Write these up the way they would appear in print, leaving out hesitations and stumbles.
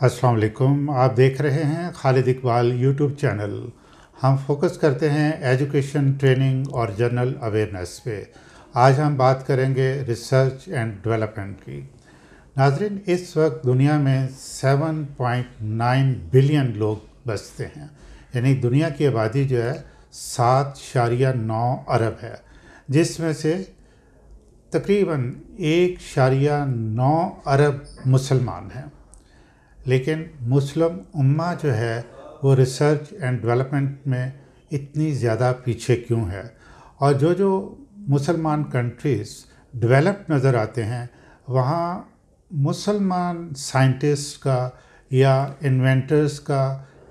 السلام علیکم، آپ دیکھ رہے ہیں خالد اقبال یوٹیوب چینل۔ ہم فوکس کرتے ہیں ایجوکیشن، ٹریننگ اور جنرل اویئرنیس پہ۔ آج ہم بات کریں گے ریسرچ اینڈ ڈیولپمنٹ کی۔ ناظرین، اس وقت دنیا میں 7.9 بلین لوگ بستے ہیں، یعنی دنیا کی آبادی جو ہے 7.9 ارب ہے، جس میں سے تقریباً 1.9 ارب مسلمان ہیں۔ لیکن مسلم امہ جو ہے وہ ریسرچ اینڈ ڈیولپمنٹ میں اتنی زیادہ پیچھے کیوں ہے؟ اور جو مسلمان کنٹریز ڈیولپ نظر آتے ہیں وہاں مسلمان سائنٹسٹ کا یا انوینٹرز کا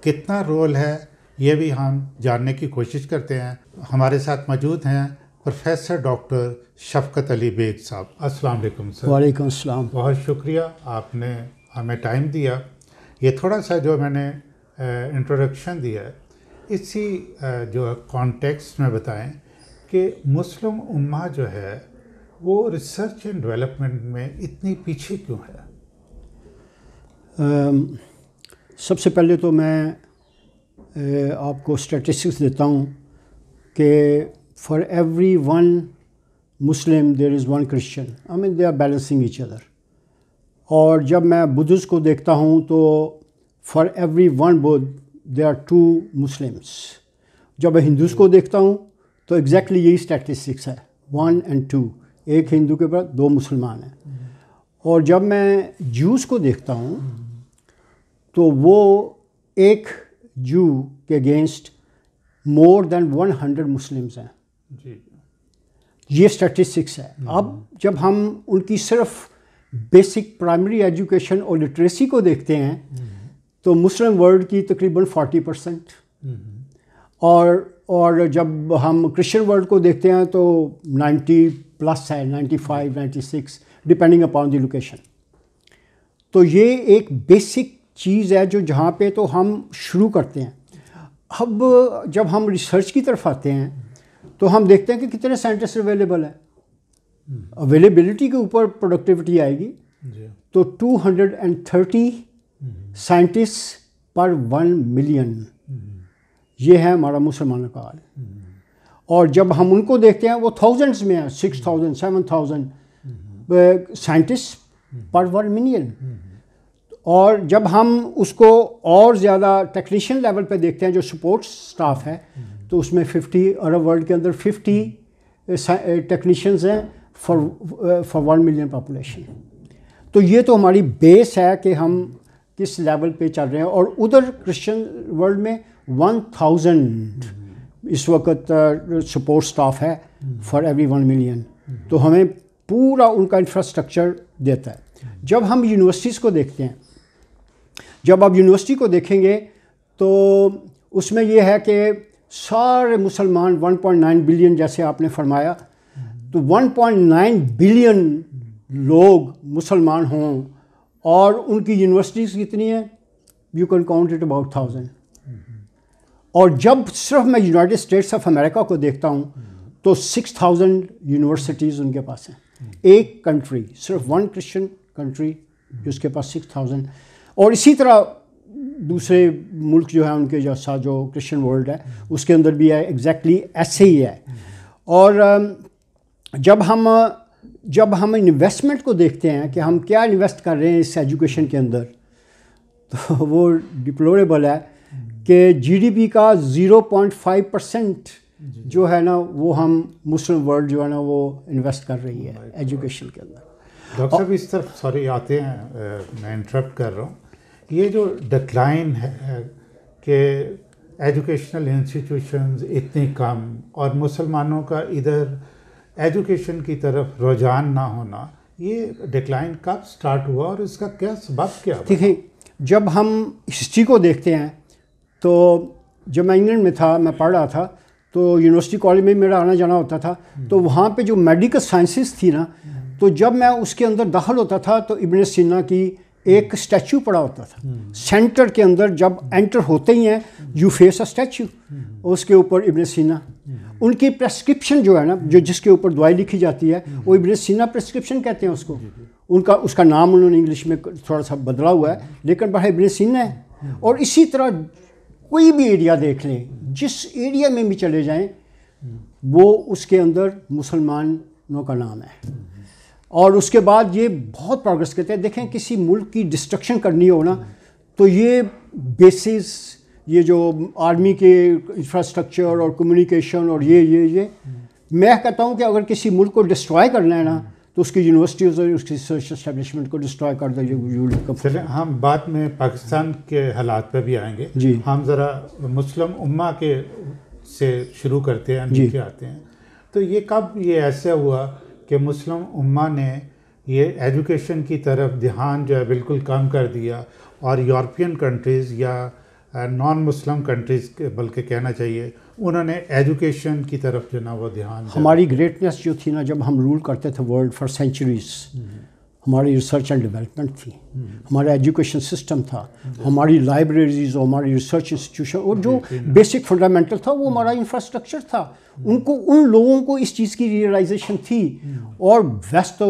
کتنا رول ہے، یہ بھی ہم جاننے کی کوشش کرتے ہیں۔ ہمارے ساتھ موجود ہیں پروفیسر ڈاکٹر شفقت علی بیگ صاحب۔ السلام علیکم سر۔ وعلیکم السلام۔ بہت شکریہ، آپ نے ہمیں ٹائم دیا۔ یہ تھوڑا سا جو میں نے انٹروڈکشن دیا ہے اسی جو کانٹیکسٹ میں بتائیں کہ مسلم امہ جو ہے وہ ریسرچ اینڈ ڈیولپمنٹ میں اتنی پیچھے کیوں ہے؟ سب سے پہلے تو میں آپ کو اسٹیٹسٹکس دیتا ہوں کہ for every one Muslim there is one Christian, I mean they are balancing each other. اور جب میں بدھسٹ کو دیکھتا ہوں تو فار ایوری ون بدھ دے آر 2 مسلمس۔ جب میں ہندوز کو دیکھتا ہوں تو ایگزیکٹلی یہی اسٹیٹسٹکس ہے، 1 and 2، ایک ہندو کے بعد 2 مسلمان ہیں۔ اور جب میں جوز کو دیکھتا ہوں تو وہ ایک جو کے اگینسٹ مور دین 100 مسلمس ہیں۔ جی، یہ اسٹیٹسٹکس ہے۔ اب جب ہم ان کی صرف بیسک پرائمری ایجوکیشن اور لٹریسی کو دیکھتے ہیں تو مسلم ورلڈ کی تقریباً 40%، اور جب ہم کرسچن ورلڈ کو دیکھتے ہیں تو 90+ ہے، 95 96 ڈپینڈنگ اپان دی لوکیشن۔ تو یہ ایک بیسک چیز ہے جو جہاں پہ تو ہم شروع کرتے ہیں۔ اب جب ہم ریسرچ کی طرف آتے ہیں تو ہم دیکھتے ہیں کہ کتنے سائنٹسٹ اویلیبل ہیں۔ اویلیبلٹی کے اوپر پروڈکٹیوٹی آئے گی تو 230 سائنٹسٹ پر 1 ملین، یہ ہے ہمارا مسلمانوں کا حال۔ اور جب ہم ان کو دیکھتے ہیں وہ تھاؤزنڈس میں ہیں، 6000 7000 سائنٹسٹ پر 1 ملین۔ اور جب ہم اس کو اور زیادہ ٹیکنیشین لیول پہ دیکھتے ہیں جو سپورٹ سٹاف ہے تو اس میں 50 عرب ورلڈ کے اندر 50 ٹیکنیشینز ہیں فار 1 ملین پاپولیشن۔ تو یہ تو ہماری بیس ہے کہ ہم کس لیول پہ چل رہے ہیں۔ اور ادھر کرسچن ورلڈ میں 1000 اس وقت سپورٹ سٹاف ہے فار ایوری 1 ملین، تو ہمیں پورا ان کا انفراسٹرکچر دیتا ہے۔ جب ہم یونیورسٹیز کو دیکھتے ہیں، جب آپ یونیورسٹی کو دیکھیں گے تو اس میں یہ ہے کہ سارے مسلمان 1.9 بلین جیسے آپ نے فرمایا، تو 1.9 بلین لوگ مسلمان ہوں اور ان کی یونیورسٹیز کتنی ہیں؟ You can count it about 1000۔ اور جب صرف میں یونائٹڈ اسٹیٹس آف امریکہ کو دیکھتا ہوں تو 6000 یونیورسٹیز ان کے پاس ہیں۔ ایک کنٹری، صرف 1 کرسچن کنٹری جس کے پاس 6000۔ اور اسی طرح دوسرے ملک جو ہیں ان کے جیسا جو کرسچن ورلڈ ہے اس کے اندر بھی ہے، ایگزیکٹلی ایسے ہی ہے۔ اور جب ہم انویسٹمنٹ کو دیکھتے ہیں کہ ہم کیا انویسٹ کر رہے ہیں اس ایجوکیشن کے اندر، تو وہ ڈپلوریبل ہے کہ GDP کا 0.5% جو ہے نا وہ ہم مسلم ورلڈ جو ہے نا وہ انویسٹ کر رہی ہے ایجوکیشن کے اندر۔ ڈاکٹر صاحب اس طرف سوری آتے ہیں، میں انٹرپٹ کر رہا ہوں۔ یہ جو ڈکلائن ہے کہ ایجوکیشنل انسٹیٹیوشنز اتنی کم اور مسلمانوں کا ادھر ایجوکیشن کی طرف رجحان نہ ہونا، یہ ڈکلائن کب سٹارٹ ہوا اور اس کا کیا سبب کیا؟ دیکھیں، جب ہم ہسٹری کو دیکھتے ہیں تو جب میں انگلینڈ میں تھا، میں پڑھ رہا تھا تو یونیورسٹی کالج میں میرا آنا جانا ہوتا تھا، تو وہاں پہ جو میڈیکل سائنسز تھی نا، تو جب میں اس کے اندر داخل ہوتا تھا تو ابن سینا کی ایک اسٹیچو پڑا ہوتا تھا سینٹر کے اندر۔ جب انٹر ہوتے ہی ہیں یو فیس اے اسٹیچو، اس کے اوپر ابن سینا۔ ان کی پرسکرپشن جو ہے نا، جو جس کے اوپر دوائی لکھی جاتی ہے وہ ابن سینا پرسکرپشن کہتے ہیں اس کو۔ اس کا نام انہوں نے انگلش میں تھوڑا سا بدلا ہوا ہے، لیکن بڑا ابن سینا ہے. اور اسی طرح کوئی بھی ایریا دیکھ لیں، جس ایریا میں بھی چلے جائیں وہ اس کے اندر مسلمانوں کا نام ہے. اور اس کے بعد یہ بہت پروگریس کرتے ہیں. دیکھیں کسی ملک کی ڈسٹرکشن کرنی ہو نا تو یہ بیسز، یہ جو آرمی کے انفراسٹرکچر اور کمیونیکیشن اور یہ میں کہتا ہوں کہ اگر کسی ملک کو ڈسٹرائے کرنا ہے نا تو اس کی یونیورسٹیز اور اس کی ریسرچ اسٹیبلشمنٹ کو ڈسٹرائے کر دو. چلیں ہم بعد میں پاکستان کے حالات پہ بھی آئیں گے. جی ہم ذرا مسلم امہ کے سے شروع کرتے ہیں، نیچے آتے ہیں. تو یہ کب یہ ایسا ہوا کہ مسلم امہ نے یہ ایجوکیشن کی طرف دھیان جو ہے بالکل کم کر دیا، اور یورپین کنٹریز یا نان مسلم کنٹریز بلکہ کہنا چاہیے انہوں نے ایجوکیشن کی طرف جو نا وہ دھیان. ہماری گریٹنیس جو تھی نا جب ہم رول کرتے تھے ورلڈ فار سینچریز، ہماری ریسرچ اینڈ ڈیولپمنٹ تھی، ہمارا ایجوکیشن سسٹم تھا، ہماری لائبریریز اور ہماری ریسرچ انسٹیٹیوشن اور جو بیسک فنڈامنٹل تھا وہ ہمارا انفراسٹرکچر تھا. ان لوگوں کو اس چیز کی ریئلائزیشن تھی. اور ویسٹ تو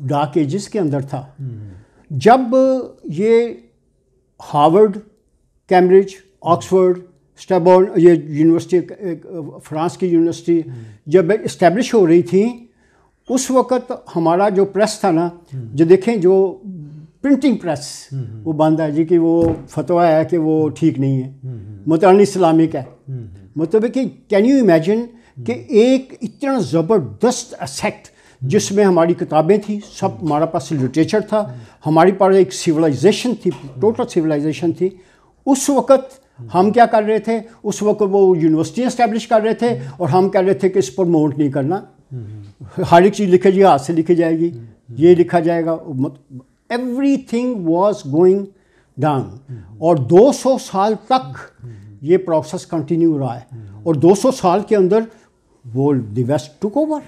ڈارک ایجز کے اندر تھا. جب یہ ہارورڈ، کیمبرج، آکسفورڈ، اسٹیبورن، یہ یونیورسٹی فرانس کی یونیورسٹی جب اسٹیبلش ہو رہی تھیں، اس وقت ہمارا جو پریس تھا نا، جو دیکھیں جو پرنٹنگ پریس وہ بند ہے جی، کہ وہ فتویٰ ہے کہ وہ ٹھیک نہیں ہے، متعین اسلامک ہے. مطلب ہے کہ کین یو امیجن کہ ایک اتنا زبردست ایسیٹ جس میں ہماری کتابیں تھیں، سب ہمارا پاس لٹریچر تھا، ہماری پاس ایک سویلائزیشن تھی، ٹوٹل سویلائزیشن تھی. اس وقت ہم کیا کر رہے تھے؟ اس وقت وہ یونیورسٹی اسٹیبلش کر رہے تھے اور ہم کہہ رہے تھے کہ اس پر پروموٹ نہیں کرنا، ہر ایک چیز لکھی جائے، ہاتھ سے لکھی جائے گی، یہ لکھا جائے گا. Everything was going down. اور 200 سال تک یہ پروسیس کنٹینیو رہا ہے. اور 200 سال کے اندر وہ دی ویسٹ ٹک اوور.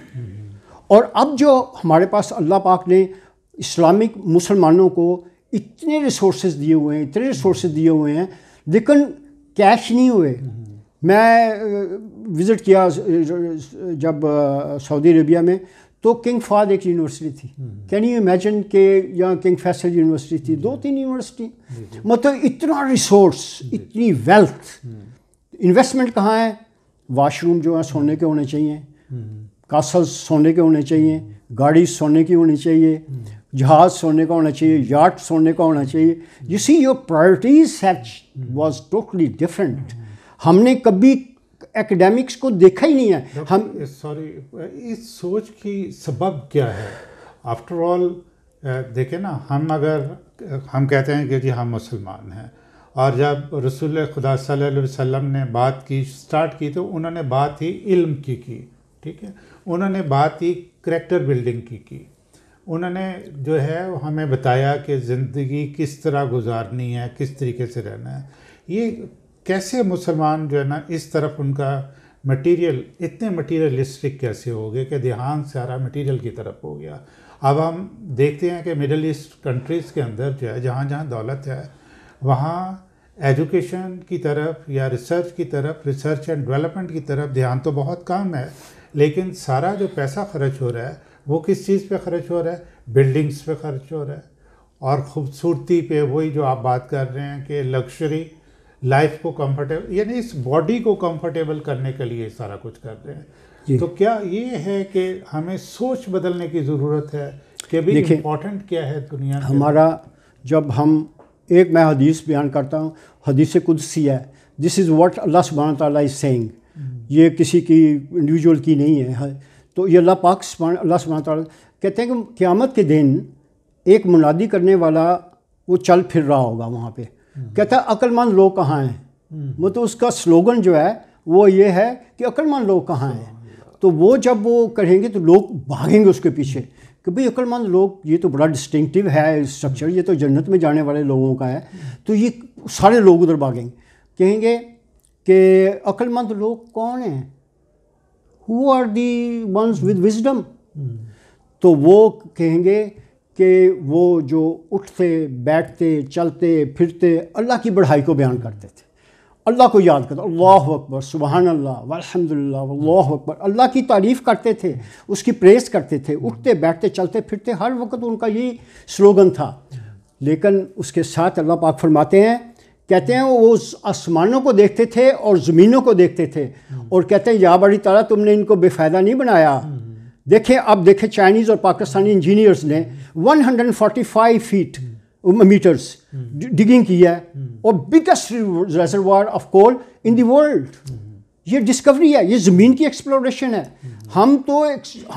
اور اب جو ہمارے پاس اللہ پاک نے اسلامک مسلمانوں کو اتنے ریسورسز دیے ہوئے ہیں، اتنے ریسورسز دیے ہوئے ہیں، لیکن کیش نہیں ہوئے. میں وزٹ کیا جب سعودی عربیہ میں، تو کنگ فہد ایک یونیورسٹی تھی. کین یو امیجن کہ یہاں کنگ فیصل یونیورسٹی تھی، 2-3 یونیورسٹی. مطلب اتنا ریسورس، اتنی ویلتھ. انویسٹمنٹ کہاں ہے؟ واش روم جو ہیں سونے کے ہونے چاہیے، کاسلز سونے کے ہونے چاہیے، گاڑی سونے کی ہونی چاہیے، جہاز سونے کا ہونا چاہیے، یاٹ سونے کا ہونا چاہیے. You see your priorities was totally different. ہم نے کبھی ایکڈیمکس کو دیکھا ہی نہیں ہے. ہم اس سوچ کی سبب کیا ہے؟ آفٹر آل دیکھیں نا، ہم کہتے ہیں کہ جی ہم مسلمان ہیں، اور جب رسول خدا صلی اللہ علیہ وسلم نے بات کی سٹارٹ کی تو انہوں نے بات ہی علم کی، ٹھیک ہے. انہوں نے بات ہی کریکٹر بلڈنگ کی. انہوں نے جو ہے ہمیں بتایا کہ زندگی کس طرح گزارنی ہے، کس طریقے سے رہنا ہے. یہ کیسے مسلمان جو ہے نا اس طرف ان کا مٹیریل اتنے مٹیریلسٹک کیسے ہو گئے کہ دھیان سارا مٹیریل کی طرف ہو گیا. اب ہم دیکھتے ہیں کہ مڈل ایسٹ کنٹریز کے اندر جو ہے جہاں جہاں دولت ہے وہاں ایجوکیشن کی طرف یا ریسرچ کی طرف، ریسرچ اینڈ ڈیولپمنٹ کی طرف دھیان تو بہت کم ہے، لیکن سارا جو پیسہ خرچ ہو رہا ہے وہ کس چیز پہ خرچ ہو رہا ہے؟ بلڈنگز پہ خرچ ہو رہا ہے، اور خوبصورتی پہ. وہی جو آپ بات کر رہے ہیں کہ لگژری لائف کو کمفرٹیبل، یعنی اس باڈی کو کمفرٹیبل کرنے کے لیے سارا کچھ کر رہے ہیں. تو کیا یہ ہے کہ ہمیں سوچ بدلنے کی ضرورت ہے کہ بھی امپورٹنٹ کیا ہے دنیا میں؟ ہمارا جب ہم ایک میں حدیث بیان کرتا ہوں، حدیث قدسی ہے، دس از واٹ اللہ سبحانہ تعالیٰ از سینگ. یہ کسی کی انڈیویجول کی نہیں ہے. تو یہ اللہ پاک اللہ سبحانہ تعالیٰ کہتے ہیں کہ قیامت کے دن ایک منادی کرنے والا وہ چل پھر رہا ہوگا وہاں پہ، کہتا ہے عقل مند لوگ کہاں ہیں. مطلب اس کا سلوگن جو ہے وہ یہ ہے کہ عقل مند لوگ کہاں ہیں. تو وہ جب وہ کہیں گے تو لوگ بھاگیں گے اس کے پیچھے کہ بھئی عقل مند لوگ، یہ تو بڑا ڈسٹنکٹیو ہے اسٹرکچر، یہ تو جنت میں جانے والے لوگوں کا ہے. تو یہ سارے لوگ ادھر بھاگیں گے، کہیں گے کہ عقل مند لوگ کون ہیں؟ Who are the ones with wisdom. تو وہ کہیں گے کہ وہ جو اٹھتے بیٹھتے چلتے پھرتے اللہ کی بڑائی کو بیان کرتے تھے. اللہ کو یاد کرتا، اللہ اکبر، سبحان اللہ والحمدللہ واللہ اکبر، اللہ کی تعریف کرتے تھے، اس کی پریز کرتے تھے، اٹھتے بیٹھتے چلتے پھرتے ہر وقت ان کا یہی سلوگن تھا. لیکن اس کے ساتھ اللہ پاک فرماتے ہیں، کہتے ہیں وہ آسمانوں کو دیکھتے تھے اور زمینوں کو دیکھتے تھے اور کہتے ہیں یا بڑی تعالیٰ تم نے ان کو بے فائدہ نہیں بنایا. دیکھیں اب دیکھیں چائنیز اور پاکستانی انجینئرز نے 145 فیٹ میٹرز ڈگنگ کی ہے اور biggest reservoir of coal in the world. یہ ڈسکوری ہے، یہ زمین کی ایکسپلوریشن ہے. ہم تو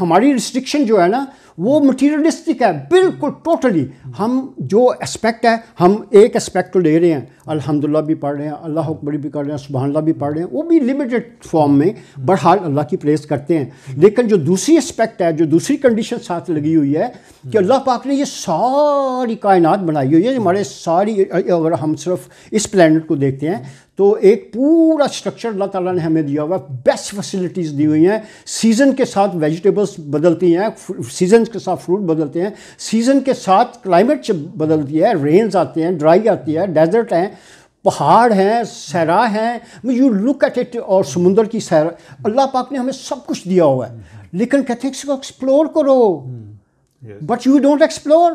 ہماری ریسٹرکشن جو ہے نا وہ مٹیریلسٹک ہے بالکل ٹوٹلی. ہم جو اسپیکٹ ہے ہم ایک اسپیکٹ تو لے رہے ہیں، الحمدللہ بھی پڑھ رہے ہیں، اللہ اکبر بھی کر رہے ہیں، سبحان اللہ بھی پڑھ رہے ہیں، وہ بھی لمیٹڈ فارم میں، بہرحال اللہ کی پریز کرتے ہیں. لیکن جو دوسری اسپیکٹ ہے، جو دوسری کنڈیشن ساتھ لگی ہوئی ہے کہ اللہ پاک نے یہ ساری کائنات بنائی ہوئی ہے. ہمارے ساری، اگر ہم صرف اس پلانٹ کو دیکھتے ہیں تو ایک پورا اسٹرکچر اللہ تعالیٰ نے ہمیں دیا ہوا ہے، بیسٹ فیسلٹیز دی ہوئی ہیں. سیزن کے ساتھ ویجیٹیبلس بدلتی ہیں، سیزن کے ساتھ فروٹ بدلتے ہیں، سیزن کے ساتھ کلائمیٹ بدلتی ہے، رینز آتے ہیں، ڈرائی آتی ہے، ڈیزرٹ ہیں، پہاڑ ہیں، صحرا ہیں. یو لک ایٹ اٹ، اور سمندر کی صحرا. اللہ پاک نے ہمیں سب کچھ دیا ہوا ہے، لیکن کہتے ہیں اس کو ایکسپلور کرو. But you don't explore.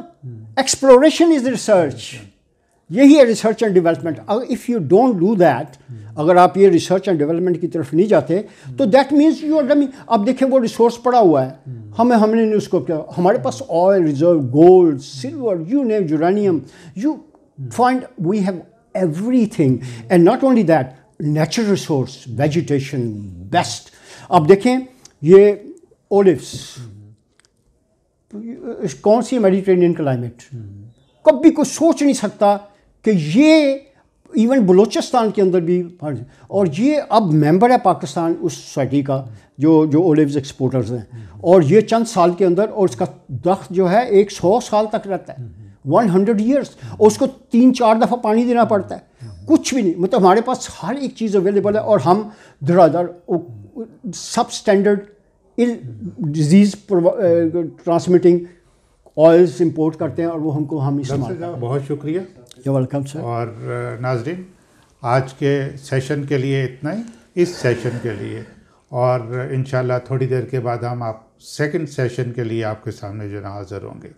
Exploration is research. یہی ہے research and development. If you don't do that, اگر آپ یہ ریسرچ اینڈ ڈیولپمنٹ کی طرف نہیں جاتے تو دیٹ مینس یو آر ڈمنگ. اب دیکھیں وہ ریسورس پڑا ہوا ہے، ہم نے اس کو کیا، ہمارے پاس oil reserve, gold, silver, you name, uranium, you find we have everything. And not only that, natural resource, vegetation best. اب دیکھیں یہ اولیوس، کون سی میڈیٹرینین کلائمیٹ، کبھی کوئی سوچ نہیں سکتا کہ یہ ایون بلوچستان کے اندر بھی، اور یہ اب ممبر ہے پاکستان اس سوسائٹی کا جو اولیوز ایکسپورٹرز ہیں، اور یہ چند سال کے اندر، اور اس کا درخت جو ہے 100 سال تک رہتا ہے، 100 ایئرس، اور اس کو 3-4 دفعہ پانی دینا پڑتا ہے. کچھ بھی نہیں، مطلب ہمارے پاس ہر ایک چیز اویلیبل ہے، اور ہم دھڑادھڑ سب standard disease transmitting oils import کرتے ہیں، اور وہ ہم استعمال کرتے ہیں. بہت شکریہ. You welcome sir. اور ناظرین، آج کے سیشن کے لیے اتنا ہی، اس سیشن کے لیے، اور انشاءاللہ تھوڑی دیر کے بعد ہم سیکنڈ سیشن کے لیے آپ کے سامنے جو حاضر ہوں گے.